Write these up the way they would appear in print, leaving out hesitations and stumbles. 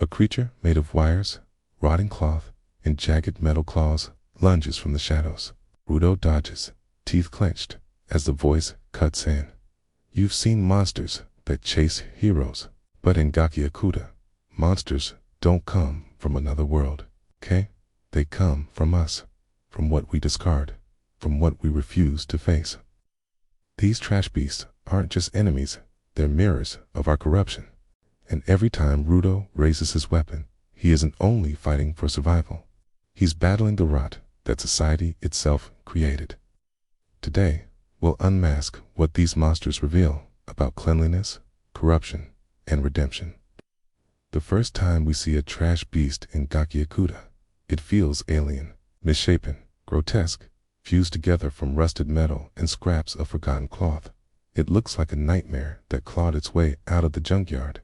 A creature made of wires, rotting cloth, and jagged metal claws lunges from the shadows. Rudo dodges, teeth clenched, as the voice cuts in. You've seen monsters that chase heroes, but in Gachiakuta, monsters don't come from another world, okay? They come from us, from what we discard, from what we refuse to face. These trash beasts aren't just enemies, they're mirrors of our corruption. And every time Rudo raises his weapon, he isn't only fighting for survival. He's battling the rot that society itself created. Today, we'll unmask what these monsters reveal about cleanliness, corruption, and redemption. The first time we see a trash beast in Gachiakuta, it feels alien, misshapen, grotesque, fused together from rusted metal and scraps of forgotten cloth. It looks like a nightmare that clawed its way out of the junkyard.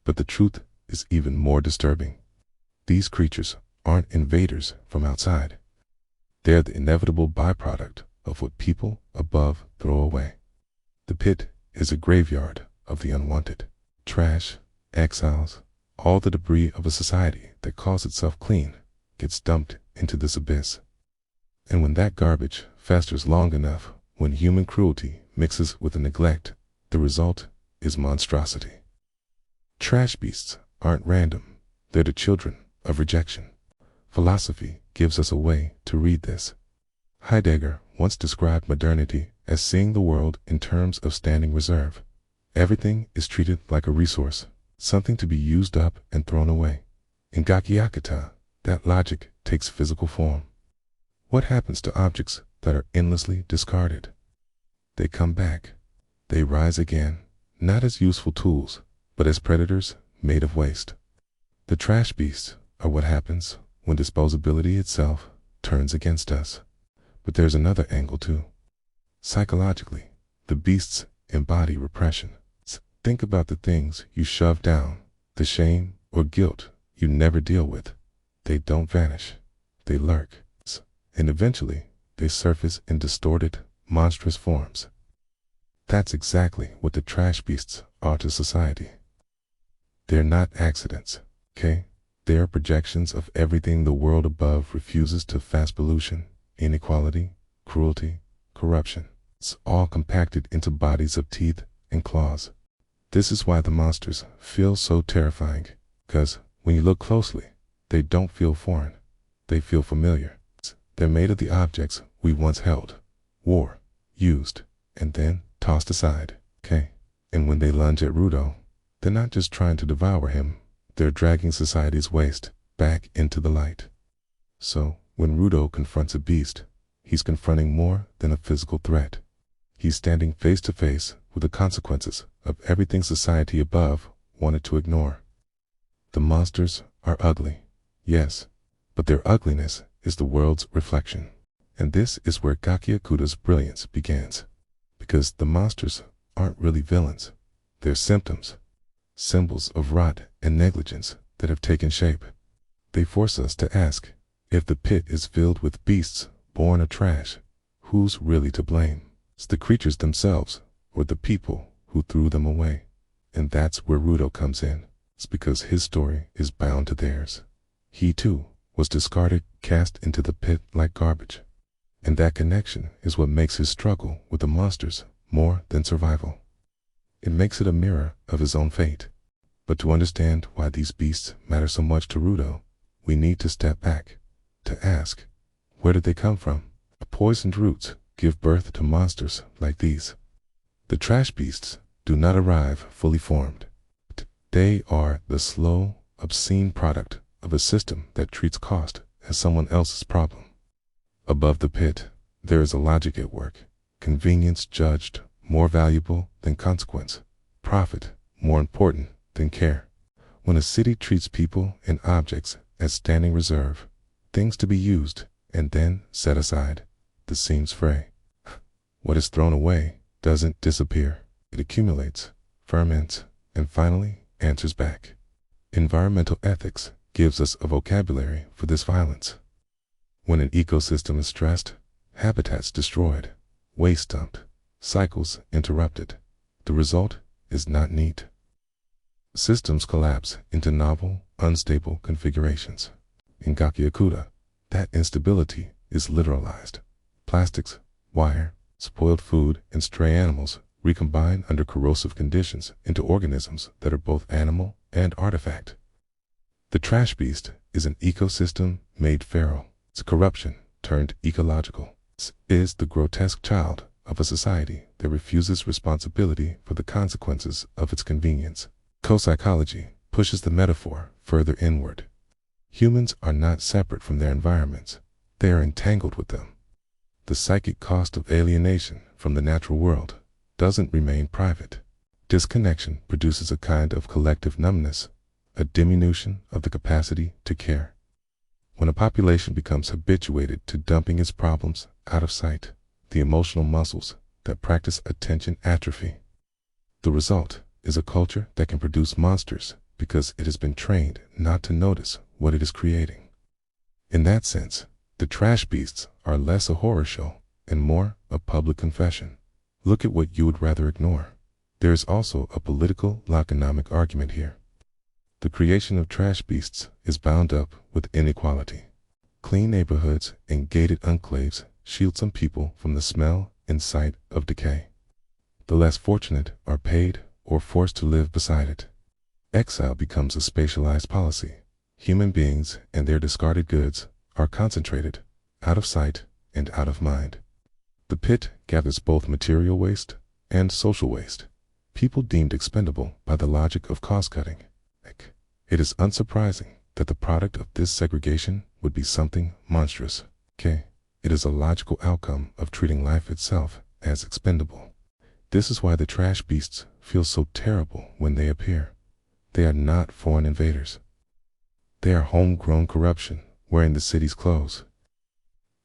But the truth is even more disturbing. These creatures aren't invaders from outside. They're the inevitable byproduct of what people above throw away. The pit is a graveyard of the unwanted. Trash, exiles, all the debris of a society that calls itself clean gets dumped into this abyss. And when that garbage festers long enough, when human cruelty mixes with the neglect, the result is monstrosity. Trash beasts aren't random, they're the children of rejection. Philosophy gives us a way to read this. Heidegger once described modernity as seeing the world in terms of standing reserve. Everything is treated like a resource, something to be used up and thrown away. In Gachiakuta, that logic takes physical form. What happens to objects that are endlessly discarded? They come back. They rise again, not as useful tools, but as predators made of waste. The trash beasts are what happens when disposability itself turns against us. But there's another angle too. Psychologically, the beasts embody repression. Think about the things you shove down, the shame or guilt you never deal with. They don't vanish. They lurk. And eventually, they surface in distorted, monstrous forms. That's exactly what the trash beasts are to society. They're not accidents, okay? They're projections of everything the world above refuses to face: pollution, inequality, cruelty, corruption. It's all compacted into bodies of teeth and claws. This is why the monsters feel so terrifying, because when you look closely, they don't feel foreign. They feel familiar. They're made of the objects we once held, wore, used, and then tossed aside, okay? And when they lunge at Rudo, they're not just trying to devour him, they're dragging society's waste back into the light. So, when Rudo confronts a beast, he's confronting more than a physical threat. He's standing face to face with the consequences of everything society above wanted to ignore. The monsters are ugly, yes, but their ugliness is the world's reflection. And this is where Gachiakuta's brilliance begins. Because the monsters aren't really villains, they're symptoms. Symbols of rot and negligence that have taken shape. They force us to ask, if the pit is filled with beasts born of trash, who's really to blame? It's the creatures themselves, or the people who threw them away. And that's where Rudo comes in. It's because his story is bound to theirs. He too was discarded, cast into the pit like garbage. And that connection is what makes his struggle with the monsters more than survival. It makes it a mirror of his own fate. But to understand why these beasts matter so much to Rudo, we need to step back, to ask, where did they come from? Poisoned roots give birth to monsters like these. The trash beasts do not arrive fully formed. They are the slow, obscene product of a system that treats cost as someone else's problem. Above the pit, there is a logic at work. Convenience judged more valuable than consequence. Profit more important than care. When a city treats people and objects as standing reserve, things to be used and then set aside, the seams fray. What is thrown away doesn't disappear. It accumulates, ferments, and finally answers back. Environmental ethics gives us a vocabulary for this violence. When an ecosystem is stressed, habitats destroyed, waste dumped, cycles interrupted, the result is not neat. Systems collapse into novel, unstable configurations. In Gachiakuta, that instability is literalized. Plastics, wire, spoiled food, and stray animals recombine under corrosive conditions into organisms that are both animal and artifact. The trash beast is an ecosystem made feral. Its corruption turned ecological. It is the grotesque child of a society that refuses responsibility for the consequences of its convenience. Co-psychology pushes the metaphor further inward. Humans are not separate from their environments. They are entangled with them. The psychic cost of alienation from the natural world doesn't remain private. Disconnection produces a kind of collective numbness, a diminution of the capacity to care. When a population becomes habituated to dumping its problems out of sight, the emotional muscles that practice attention atrophy. The result is a culture that can produce monsters because it has been trained not to notice what it is creating. In that sense, the trash beasts are less a horror show and more a public confession. Look at what you would rather ignore. There is also a political economic argument here. The creation of trash beasts is bound up with inequality. Clean neighborhoods and gated enclaves shield some people from the smell and sight of decay. The less fortunate are paid or forced to live beside it. Exile becomes a spatialized policy. Human beings and their discarded goods are concentrated, out of sight and out of mind. The pit gathers both material waste and social waste, people deemed expendable by the logic of cost-cutting. It is unsurprising that the product of this segregation would be something monstrous. It is a logical outcome of treating life itself as expendable. This is why the trash beasts feel so terrible when they appear. They are not foreign invaders. They are homegrown corruption wearing the city's clothes.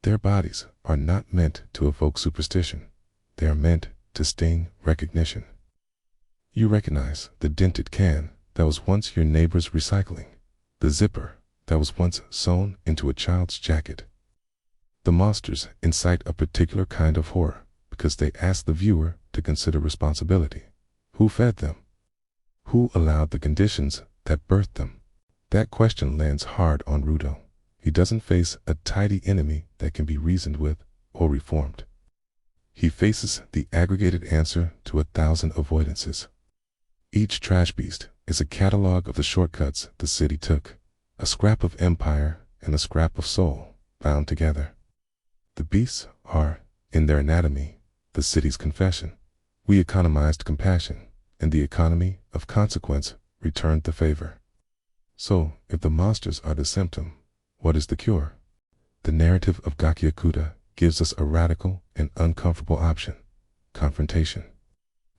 Their bodies are not meant to evoke superstition. They are meant to sting recognition. You recognize the dented can that was once your neighbor's recycling, the zipper that was once sewn into a child's jacket. The monsters incite a particular kind of horror because they ask the viewer to consider responsibility. Who fed them? Who allowed the conditions that birthed them? That question lands hard on Rudo. He doesn't face a tidy enemy that can be reasoned with or reformed. He faces the aggregated answer to 1,000 avoidances. Each trash beast is a catalog of the shortcuts the city took, a scrap of empire and a scrap of soul bound together. The beasts are, in their anatomy, the city's confession. We economized compassion, and the economy of consequence returned the favor. So, if the monsters are the symptom, what is the cure? The narrative of Gachiakuta gives us a radical and uncomfortable option: confrontation.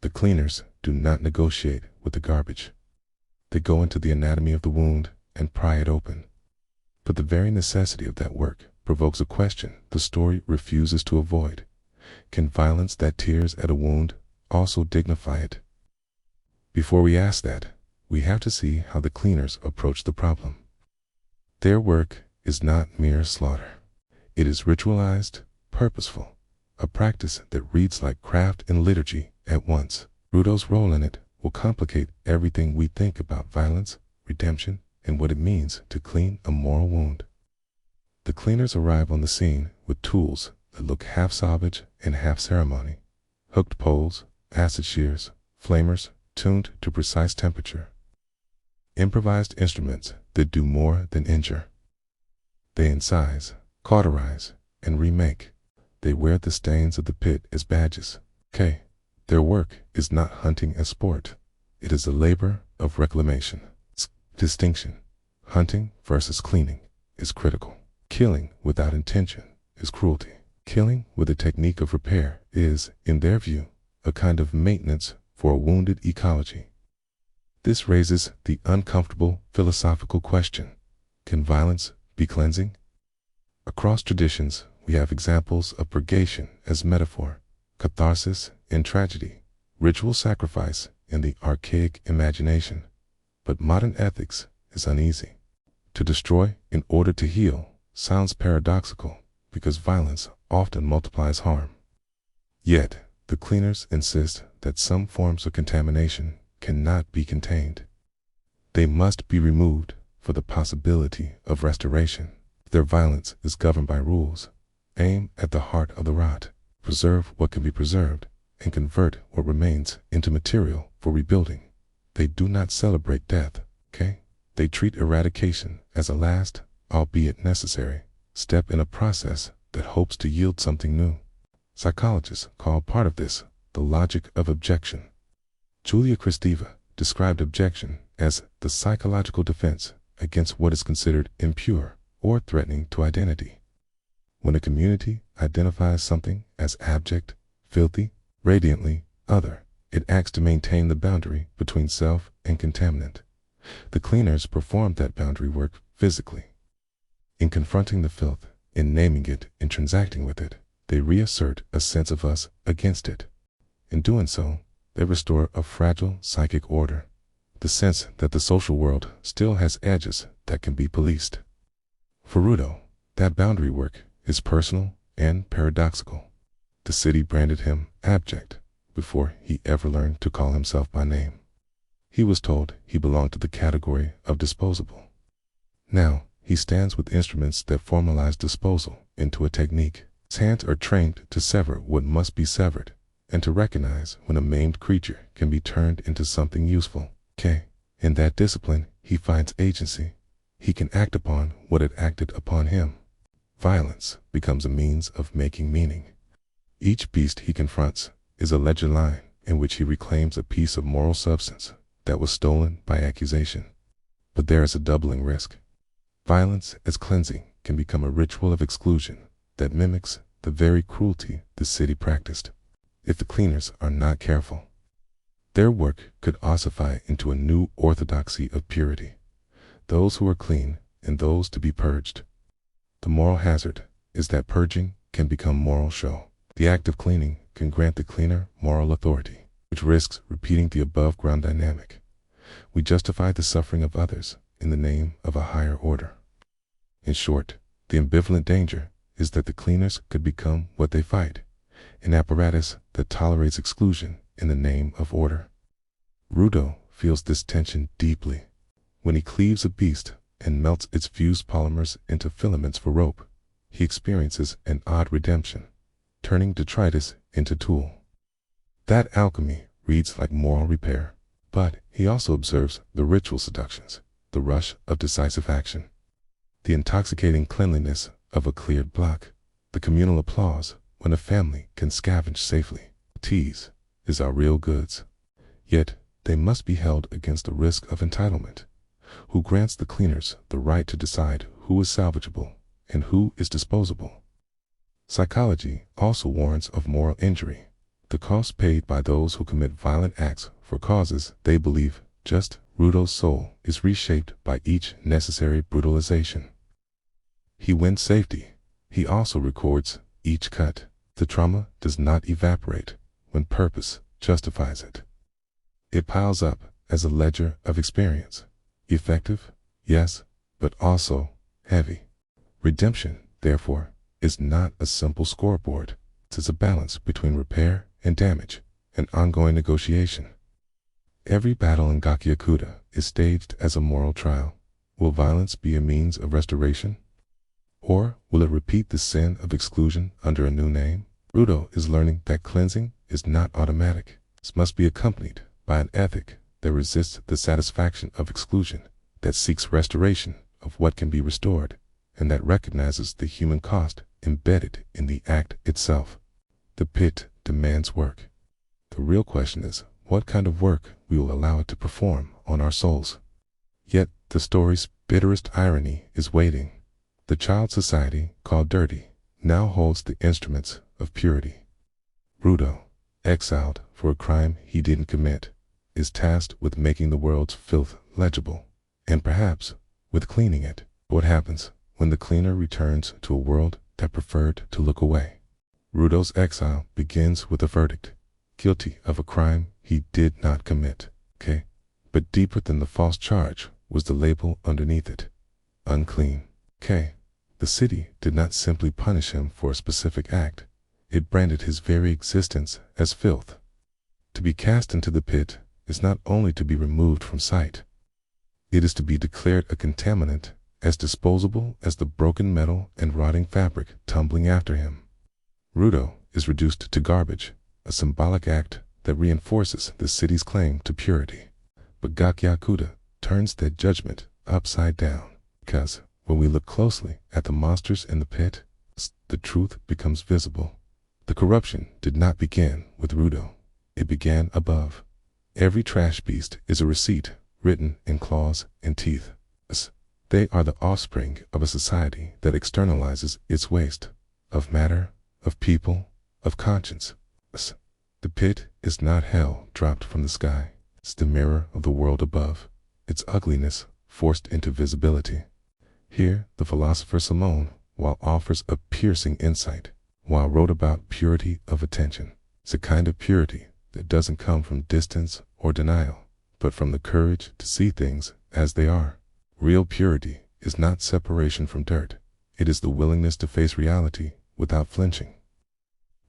The cleaners do not negotiate with the garbage. They go into the anatomy of the wound and pry it open. But the very necessity of that work provokes a question the story refuses to avoid. Can violence that tears at a wound also dignify it? Before we ask that, we have to see how the cleaners approach the problem. Their work is not mere slaughter. It is ritualized, purposeful, a practice that reads like craft and liturgy at once. Rudo's role in it will complicate everything we think about violence, redemption, and what it means to clean a moral wound. The cleaners arrive on the scene with tools that look half salvage and half ceremony: hooked poles, acid shears, flamers tuned to precise temperature, improvised instruments that do more than injure. They incise, cauterize, and remake. They wear the stains of the pit as badges. Their work is not hunting as sport. It is a labor of reclamation. Distinction, hunting versus cleaning, is critical. Killing without intention is cruelty. Killing with a technique of repair is, in their view, a kind of maintenance for a wounded ecology. This raises the uncomfortable philosophical question: can violence be cleansing? Across traditions, we have examples of purgation as metaphor, catharsis in tragedy, ritual sacrifice in the archaic imagination. But modern ethics is uneasy. To destroy in order to heal sounds paradoxical because violence often multiplies harm. Yet, the cleaners insist that some forms of contamination cannot be contained. They must be removed for the possibility of restoration. Their violence is governed by rules. Aim at the heart of the rot. Preserve what can be preserved, and convert what remains into material for rebuilding. They do not celebrate death, okay? They treat eradication as a last, albeit necessary, step in a process that hopes to yield something new. Psychologists call part of this the logic of abjection. Julia Kristeva described abjection as the psychological defense against what is considered impure or threatening to identity. When a community identifies something as abject, filthy, radiantly other, it acts to maintain the boundary between self and contaminant. The cleaners perform that boundary work physically. In confronting the filth, in naming it and transacting with it, they reassert a sense of us against it. In doing so, they restore a fragile psychic order, the sense that the social world still has edges that can be policed. For Rudo, that boundary work is personal and paradoxical. The city branded him abject before he ever learned to call himself by name. He was told he belonged to the category of disposable. Now, he stands with instruments that formalize disposal into a technique. His hands are trained to sever what must be severed, and to recognize when a maimed creature can be turned into something useful. In that discipline, he finds agency. He can act upon what had acted upon him. Violence becomes a means of making meaning. Each beast he confronts is a ledger line in which he reclaims a piece of moral substance that was stolen by accusation. But there is a doubling risk. Violence as cleansing can become a ritual of exclusion that mimics the very cruelty the city practiced. If the cleaners are not careful, their work could ossify into a new orthodoxy of purity. Those who are clean and those to be purged. The moral hazard is that purging can become moral show. The act of cleaning can grant the cleaner moral authority, which risks repeating the above-ground dynamic. We justify the suffering of others in the name of a higher order. In short, the ambivalent danger is that the cleaners could become what they fight, an apparatus that tolerates exclusion in the name of order. Rudo feels this tension deeply. When he cleaves a beast and melts its fused polymers into filaments for rope, he experiences an odd redemption, turning detritus into tool. That alchemy reads like moral repair, but he also observes the ritual seductions, the rush of decisive action, the intoxicating cleanliness of a cleared block, the communal applause when a family can scavenge safely. Teas is our real goods. Yet they must be held against the risk of entitlement. Who grants the cleaners the right to decide who is salvageable and who is disposable? Psychology also warns of moral injury, the cost paid by those who commit violent acts for causes they believe just. Rudo's soul is reshaped by each necessary brutalization. He wins safety. He also records each cut. The trauma does not evaporate when purpose justifies it. It piles up as a ledger of experience. Effective, yes, but also heavy. Redemption, therefore, is not a simple scoreboard. It is a balance between repair and damage, an ongoing negotiation. Every battle in Gachiakuta is staged as a moral trial. Will violence be a means of restoration? Or will it repeat the sin of exclusion under a new name? Rudo is learning that cleansing is not automatic. It must be accompanied by an ethic that resists the satisfaction of exclusion, that seeks restoration of what can be restored, and that recognizes the human cost embedded in the act itself. The pit demands work. The real question is what kind of work we will allow it to perform on our souls. Yet the story's bitterest irony is waiting. The child society, called dirty, now holds the instruments of purity. Rudo, exiled for a crime he didn't commit, is tasked with making the world's filth legible, and perhaps with cleaning it. What happens when the cleaner returns to a world that preferred to look away? Rudo's exile begins with a verdict, guilty of a crime he did not commit. But deeper than the false charge was the label underneath it, unclean. The city did not simply punish him for a specific act, it branded his very existence as filth. To be cast into the pit is not only to be removed from sight, It is to be declared a contaminant, as disposable as the broken metal and rotting fabric tumbling after him. Rudo is reduced to garbage, a symbolic act that reinforces the city's claim to purity. But Gachiakuta turns that judgment upside down, because when we look closely at the monsters in the pit, the truth becomes visible. The corruption did not begin with Rudo. It began above. Every trash beast is a receipt written in claws and teeth. They are the offspring of a society that externalizes its waste, of matter, of people, of conscience. The pit is not hell dropped from the sky. It's the mirror of the world above, its ugliness forced into visibility. Here, the philosopher Simone Weil offers a piercing insight. Weil wrote about purity of attention. It's a kind of purity that doesn't come from distance or denial, but from the courage to see things as they are. Real purity is not separation from dirt. It is the willingness to face reality without flinching.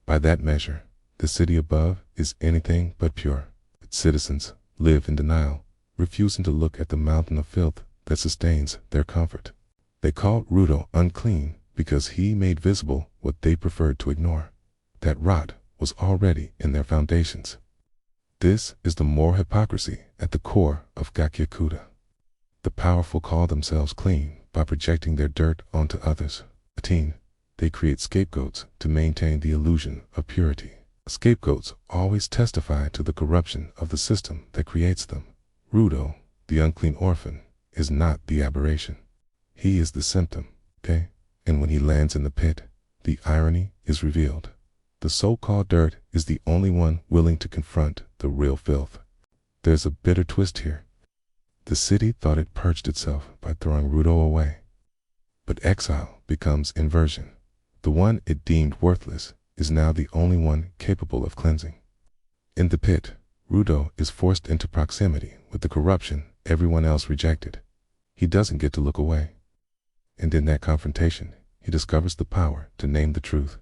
By that measure, the city above is anything but pure. Its citizens live in denial, refusing to look at the mountain of filth that sustains their comfort. They called Rudo unclean because he made visible what they preferred to ignore. That rot was already in their foundations. This is the moral hypocrisy at the core of Gachiakuta. The powerful call themselves clean by projecting their dirt onto others. They create scapegoats to maintain the illusion of purity. Scapegoats always testify to the corruption of the system that creates them. Rudo, the unclean orphan, is not the aberration. He is the symptom, And when he lands in the pit, the irony is revealed. The so-called dirt is the only one willing to confront the real filth. There's a bitter twist here. The city thought it purged itself by throwing Rudo away. But exile becomes inversion. The one it deemed worthless is now the only one capable of cleansing. In the pit, Rudo is forced into proximity with the corruption everyone else rejected. He doesn't get to look away. And in that confrontation, he discovers the power to name the truth.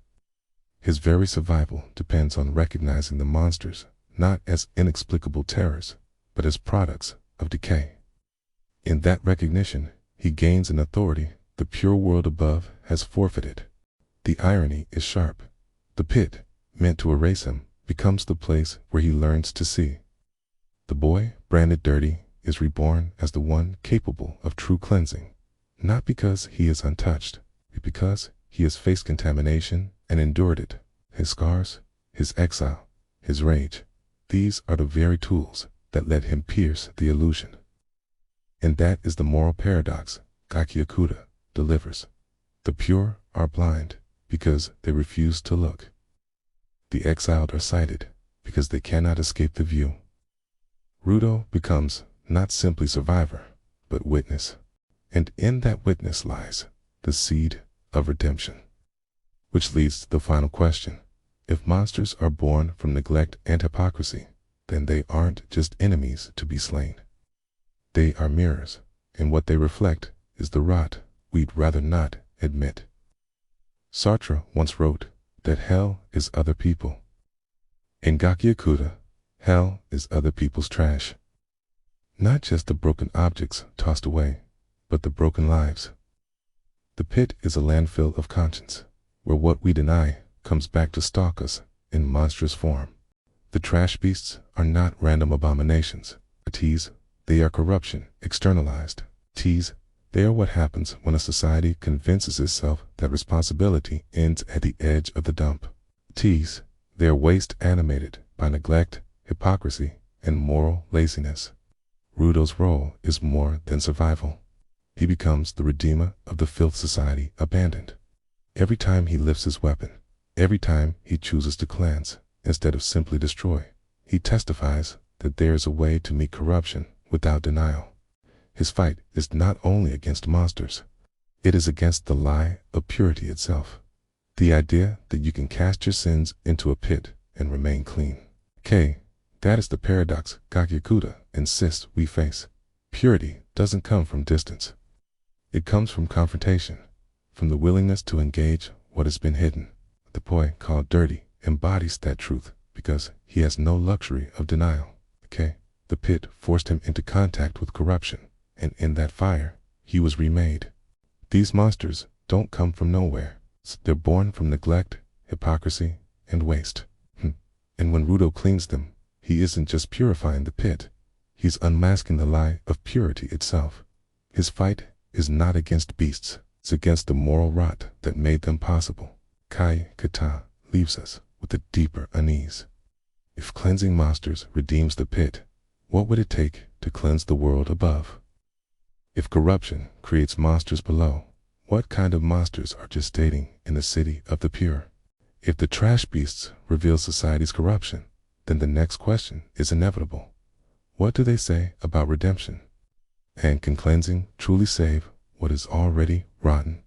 His very survival depends on recognizing the monsters not as inexplicable terrors, but as products of decay. In that recognition, he gains an authority the pure world above has forfeited. The irony is sharp. The pit, meant to erase him, becomes the place where he learns to see. The boy, branded dirty, is reborn as the one capable of true cleansing, not because he is untouched, but because he has faced contamination and endured it. His scars, his exile, his rage, these are the very tools that let him pierce the illusion. And that is the moral paradox Gachiakuta delivers. The pure are blind because they refuse to look. The exiled are sighted because they cannot escape the view. Rudo becomes not simply survivor, but witness. And in that witness lies the seed of redemption. Which leads to the final question. If monsters are born from neglect and hypocrisy, then they aren't just enemies to be slain. They are mirrors, and what they reflect is the rot we'd rather not admit. Sartre once wrote that hell is other people. In Gachiakuta, hell is other people's trash. Not just the broken objects tossed away, but the broken lives. The pit is a landfill of conscience, where what we deny comes back to stalk us in monstrous form. The trash beasts are not random abominations. They are corruption externalized. They are what happens when a society convinces itself that responsibility ends at the edge of the dump. They are waste animated by neglect, hypocrisy, and moral laziness. Rudo's role is more than survival. He becomes the redeemer of the filth society abandoned. Every time he lifts his weapon, every time he chooses to cleanse instead of simply destroy, he testifies that there is a way to meet corruption without denial. His fight is not only against monsters, it is against the lie of purity itself. The idea that you can cast your sins into a pit and remain clean. That is the paradox Gachiakuta insists we face. Purity doesn't come from distance. It comes from confrontation, from the willingness to engage what has been hidden. The boy called dirty embodies that truth because he has no luxury of denial. The pit forced him into contact with corruption, and in that fire, he was remade. These monsters don't come from nowhere. They're born from neglect, hypocrisy, and waste. And when Rudo cleans them, he isn't just purifying the pit. He's unmasking the lie of purity itself. His fight is not against beasts. It's against the moral rot that made them possible. Gachiakuta leaves us with a deeper unease. If cleansing monsters redeems the pit, what would it take to cleanse the world above? If corruption creates monsters below, what kind of monsters are gestating in the city of the pure? If the trash beasts reveal society's corruption, then the next question is inevitable. What do they say about redemption? And can cleansing truly save what is already rotten?